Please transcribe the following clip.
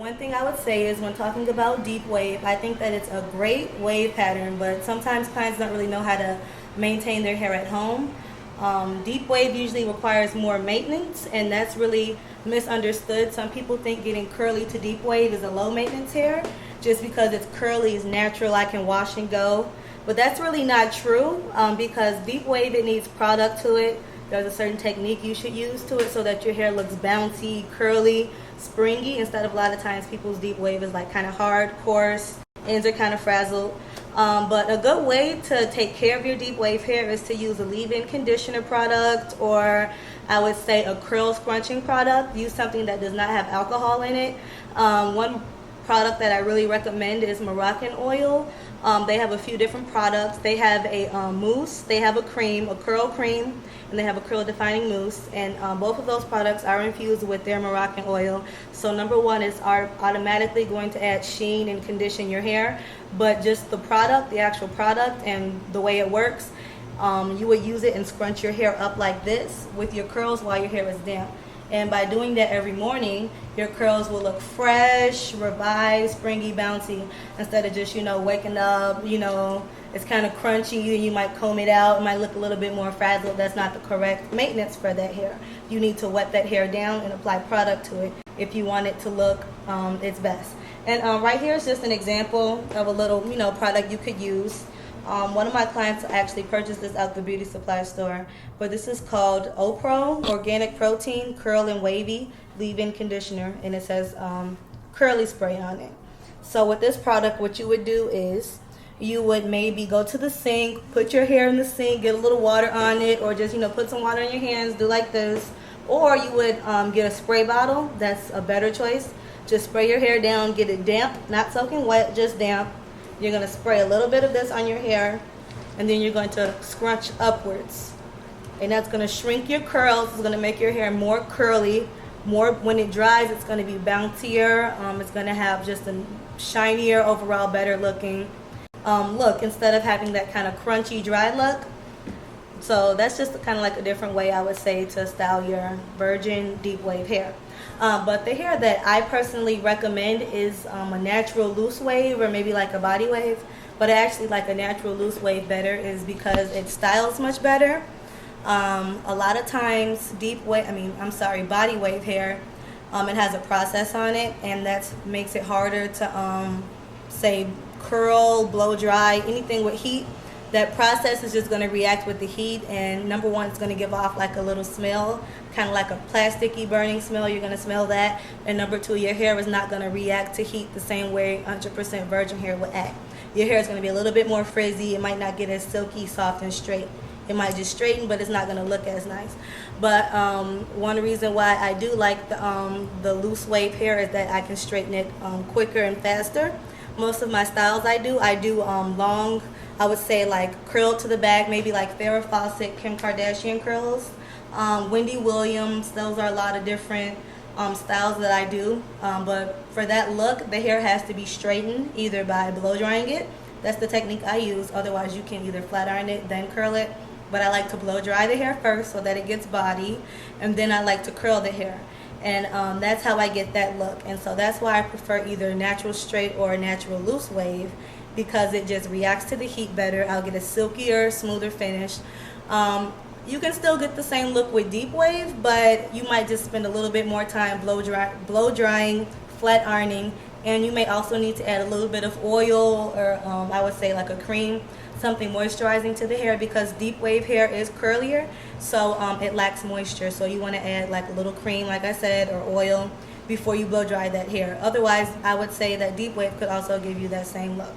One thing I would say is when talking about deep wave, I think that it's a great wave pattern, but sometimes clients don't really know how to maintain their hair at home. Deep wave usually requires more maintenance, and that's really misunderstood. Some people think getting curly to deep wave is a low maintenance hair. Just because it's curly is natural, I can wash and go. But that's really not true because deep wave, it needs product to it. There's a certain technique you should use to it so that your hair looks bouncy, curly, springy, instead of a lot of times people's deep wave is like kind of hard, coarse, ends are kind of frazzled. But a good way to take care of your deep wave hair is to use a leave-in conditioner product, or I would say a curl scrunching product. Use something that does not have alcohol in it. One product that I really recommend is Moroccan oil. They have a few different products. They have a mousse, they have a cream, a curl cream, and they have a curl defining mousse. And both of those products are infused with their Moroccan oil. So number one is automatically going to add sheen and condition your hair. But just the product, the actual product and the way it works, you would use it and scrunch your hair up like this with your curls while your hair is damp. And by doing that every morning, your curls will look fresh, revived, springy, bouncy, instead of just, waking up, it's kind of crunchy, and you might comb it out, it might look a little bit more frazzled. That's not the correct maintenance for that hair. You need to wet that hair down and apply product to it if you want it to look its best. And right here is just an example of a little, product you could use. One of my clients actually purchased this out the beauty supply store, but this is called Opro Organic Protein Curl and Wavy Leave-In Conditioner, and it says curly spray on it. So with this product, what you would do is you would maybe go to the sink, put your hair in the sink, get a little water on it, or just put some water in your hands, do like this. Or you would get a spray bottle. That's a better choice. Just spray your hair down, get it damp, not soaking wet, just damp. You're going to spray a little bit of this on your hair, and then you're going to scrunch upwards. And that's going to shrink your curls. It's going to make your hair more curly. When it dries, it's going to be bouncier. It's going to have just a shinier, overall better looking look, instead of having that kind of crunchy, dry look. So that's just kind of like a different way, I would say, to style your virgin deep wave hair. But the hair that I personally recommend is a natural loose wave, or maybe like a body wave. But I actually like a natural loose wave better is because it styles much better. A lot of times body wave hair, it has a process on it, and that makes it harder to say curl, blow dry, anything with heat. That process is just going to react with the heat, and number one, it's going to give off like a little smell, kind of like a plasticky burning smell. You're going to smell that. And number two, your hair is not going to react to heat the same way 100% virgin hair would act. Your hair is going to be a little bit more frizzy. It might not get as silky, soft, and straight. It might just straighten, but it's not going to look as nice. But one reason why I do like the loose wave hair is that I can straighten it quicker and faster. Most of my styles I do long, I would say like curl to the back, maybe like Farrah Fawcett, Kim Kardashian curls, Wendy Williams. Those are a lot of different styles that I do. But for that look, the hair has to be straightened either by blow drying it. That's the technique I use. Otherwise, you can either flat iron it, then curl it. But I like to blow dry the hair first so that it gets body, and then I like to curl the hair. And that's how I get that look. And so that's why I prefer either natural straight or a natural loose wave, because it just reacts to the heat better. I'll get a silkier, smoother finish. You can still get the same look with deep wave, but you might just spend a little bit more time blow drying, flat ironing, and you may also need to add a little bit of oil, or I would say like a cream, something moisturizing to the hair, because deep wave hair is curlier, so it lacks moisture. So you want to add like a little cream, like I said, or oil before you blow dry that hair. Otherwise, I would say that deep wave could also give you that same look.